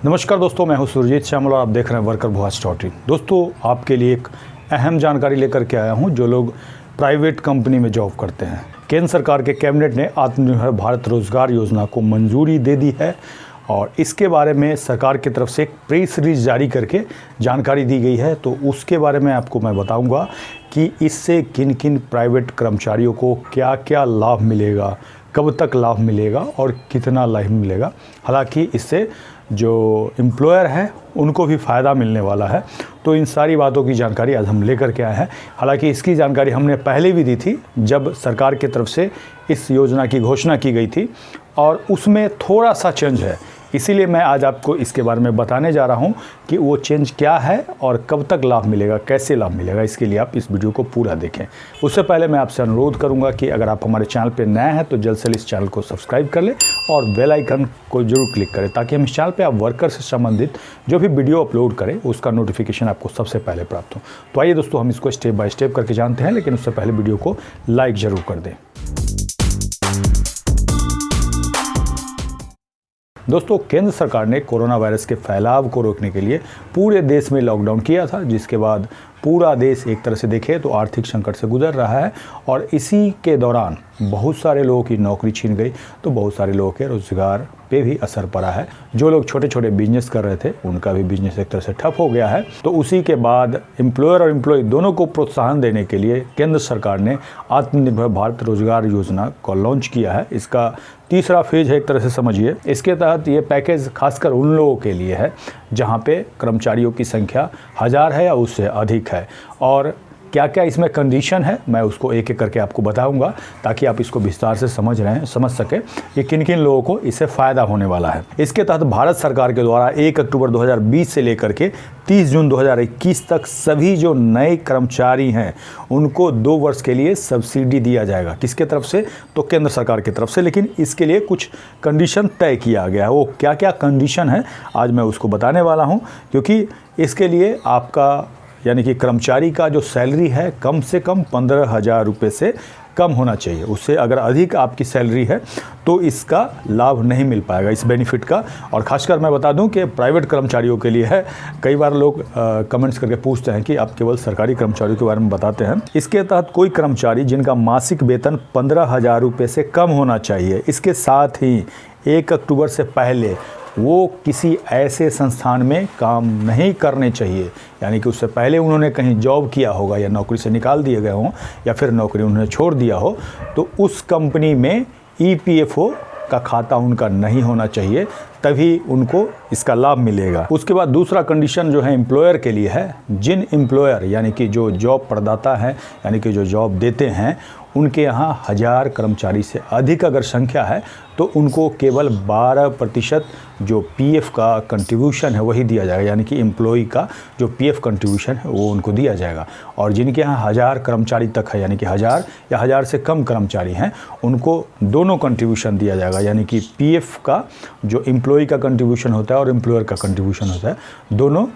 नमस्कार दोस्तों, मैं हूं सुरजीत श्यामल और आप देख रहे हैं वर्कर वॉइस डॉट इन। दोस्तों, आपके लिए एक अहम जानकारी लेकर के आया हूं। जो लोग प्राइवेट कंपनी में जॉब करते हैं, केंद्र सरकार के कैबिनेट ने आत्मनिर्भर भारत रोजगार योजना को मंजूरी दे दी है और इसके बारे में सरकार की तरफ से एक प्रेस रिलीज जारी करके जानकारी दी गई है। तो उसके बारे में आपको मैं बताऊंगा कि इससे किन किन प्राइवेट कर्मचारियों को क्या क्या लाभ मिलेगा, कब तक लाभ मिलेगा और कितना लाभ मिलेगा। हालांकि इससे जो एम्प्लॉयर है उनको भी फ़ायदा मिलने वाला है। तो इन सारी बातों की जानकारी आज हम लेकर के आए हैं। हालांकि इसकी जानकारी हमने पहले भी दी थी जब सरकार की तरफ से इस योजना की घोषणा की गई थी और उसमें थोड़ा सा चेंज है। इसीलिए मैं आज आपको इसके बारे में बताने जा रहा हूं कि वो चेंज क्या है और कब तक लाभ मिलेगा, कैसे लाभ मिलेगा। इसके लिए आप इस वीडियो को पूरा देखें। उससे पहले मैं आपसे अनुरोध करूंगा कि अगर आप हमारे चैनल पर नए हैं तो जल्द से जल्द इस चैनल को सब्सक्राइब कर लें और बेल आइकन को जरूर क्लिक करें ताकि हम इस चैनल पर आप वर्कर से संबंधित जो भी वीडियो अपलोड करें उसका नोटिफिकेशन आपको सबसे पहले प्राप्त हो। तो आइए दोस्तों, हम इसको स्टेप बाय स्टेप करके जानते हैं, लेकिन उससे पहले वीडियो को लाइक ज़रूर कर दें। दोस्तों, केंद्र सरकार ने कोरोना वायरस के फैलाव को रोकने के लिए पूरे देश में लॉकडाउन किया था, जिसके बाद पूरा देश एक तरह से देखे तो आर्थिक संकट से गुजर रहा है और इसी के दौरान बहुत सारे लोगों की नौकरी छीन गई, तो बहुत सारे लोगों के रोज़गार पे भी असर पड़ा है। जो लोग छोटे छोटे बिजनेस कर रहे थे उनका भी बिजनेस एक तरह से ठप हो गया है। तो उसी के बाद एम्प्लॉयर और एम्प्लॉय दोनों को प्रोत्साहन देने के लिए केंद्र सरकार ने आत्मनिर्भर भारत रोजगार योजना को लॉन्च किया है। इसका तीसरा फेज है, एक तरह से समझिए। इसके तहत ये पैकेज खासकर उन लोगों के लिए है जहाँ पे कर्मचारियों की संख्या 1000 है या उससे अधिक है। और क्या क्या इसमें कंडीशन है मैं उसको एक एक करके आपको बताऊंगा ताकि आप इसको विस्तार से समझ सकें कि किन किन लोगों को इससे फ़ायदा होने वाला है। इसके तहत भारत सरकार के द्वारा 1 अक्टूबर 2020 से लेकर के 30 जून 2021 तक सभी जो नए कर्मचारी हैं उनको 2 वर्ष के लिए सब्सिडी दिया जाएगा। किसके तरफ से? तो केंद्र सरकार की तरफ से। लेकिन इसके लिए कुछ कंडीशन तय किया गया है। वो क्या क्या कंडीशन है आज मैं उसको बताने वाला हूँ, क्योंकि इसके लिए आपका यानी कि कर्मचारी का जो सैलरी है कम से कम 15,000 रुपये से कम होना चाहिए। उससे अगर अधिक आपकी सैलरी है तो इसका लाभ नहीं मिल पाएगा, इस बेनिफिट का। और ख़ासकर मैं बता दूं कि प्राइवेट कर्मचारियों के लिए है। कई बार लोग कमेंट्स करके पूछते हैं कि आप केवल सरकारी कर्मचारियों के बारे में बताते हैं। इसके तहत कोई कर्मचारी जिनका मासिक वेतन 15,000 रुपये से कम होना चाहिए, इसके साथ ही 1 अक्टूबर से पहले वो किसी ऐसे संस्थान में काम नहीं करने चाहिए, यानी कि उससे पहले उन्होंने कहीं जॉब किया होगा या नौकरी से निकाल दिए गए हों या फिर नौकरी उन्होंने छोड़ दिया हो, तो उस कंपनी में EPFO का खाता उनका नहीं होना चाहिए, तभी उनको इसका लाभ मिलेगा। उसके बाद दूसरा कंडीशन जो है एम्प्लॉयर के लिए है। जिन एम्प्लॉयर यानी कि जो जॉब प्रदाता हैं यानी कि जो जॉब देते हैं उनके यहाँ 1000 कर्मचारी से अधिक अगर संख्या है तो उनको केवल 12% जो PF का कंट्रीब्यूशन है वही दिया जाएगा, यानी कि एम्प्लॉई का जो PF कंट्रीब्यूशन है वो उनको दिया जाएगा। और जिनके यहाँ 1000 कर्मचारी तक है यानी कि 1000 या 1000 से कम कर्मचारी हैं उनको दोनों कंट्रीब्यूशन दिया जाएगा, यानी कि PF का जो एम्प्लॉई का कंट्रीब्यूशन होता है और एम्प्लॉयर का कंट्रीब्यूशन होता है, दोनों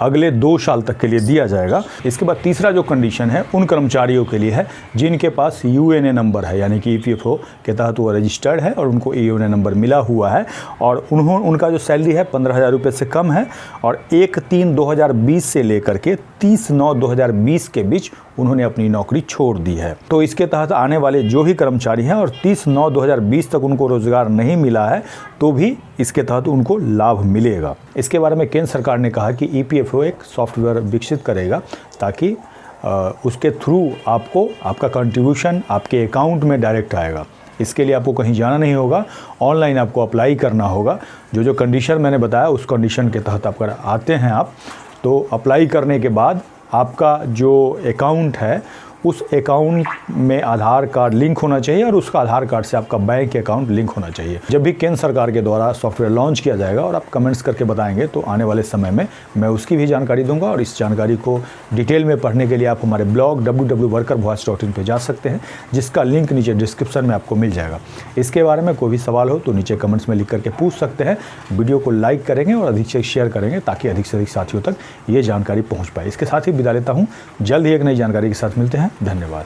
अगले 2 साल तक के लिए दिया जाएगा। इसके बाद तीसरा जो कंडीशन है उन कर्मचारियों के लिए है जिनके पास UNA नंबर है, यानी कि EPFO के तहत वो रजिस्टर्ड है और उनको UNA नंबर मिला हुआ है और उनका जो सैलरी है 15,000 रुपये से कम है और 1/3/2020 से लेकर के 30/9/2020 के बीच उन्होंने अपनी नौकरी छोड़ दी है। तो इसके तहत आने वाले जो भी कर्मचारी हैं और 30/9/2020 तक उनको रोज़गार नहीं मिला है तो भी इसके तहत उनको लाभ मिलेगा। इसके बारे में केंद्र सरकार ने कहा कि EPFO एक सॉफ्टवेयर विकसित करेगा ताकि उसके थ्रू आपको आपका कंट्रीब्यूशन आपके अकाउंट में डायरेक्ट आएगा। इसके लिए आपको कहीं जाना नहीं होगा, ऑनलाइन आपको अप्लाई करना होगा। जो कंडीशन मैंने बताया उस कंडीशन के तहत आप अगर आते हैं आप तो अप्लाई करने के बाद आपका जो अकाउंट है उस अकाउंट में आधार कार्ड लिंक होना चाहिए और उसका आधार कार्ड से आपका बैंक अकाउंट लिंक होना चाहिए। जब भी केंद्र सरकार के द्वारा सॉफ्टवेयर लॉन्च किया जाएगा और आप कमेंट्स करके बताएंगे तो आने वाले समय में मैं उसकी भी जानकारी दूंगा। और इस जानकारी को डिटेल में पढ़ने के लिए आप हमारे ब्लॉग www.workervoice.in पे जा सकते हैं, जिसका लिंक नीचे डिस्क्रिप्शन में आपको मिल जाएगा। इसके बारे में कोई भी सवाल हो तो नीचे कमेंट्स में लिख करके पूछ सकते हैं। वीडियो को लाइक करेंगे और अधिक से शेयर करेंगे ताकि अधिक से अधिक साथियों तक ये जानकारी पहुँच पाए। इसके साथ ही विदा लेता हूँ। जल्द ही एक नई जानकारी के साथ मिलते हैं। धन्यवाद।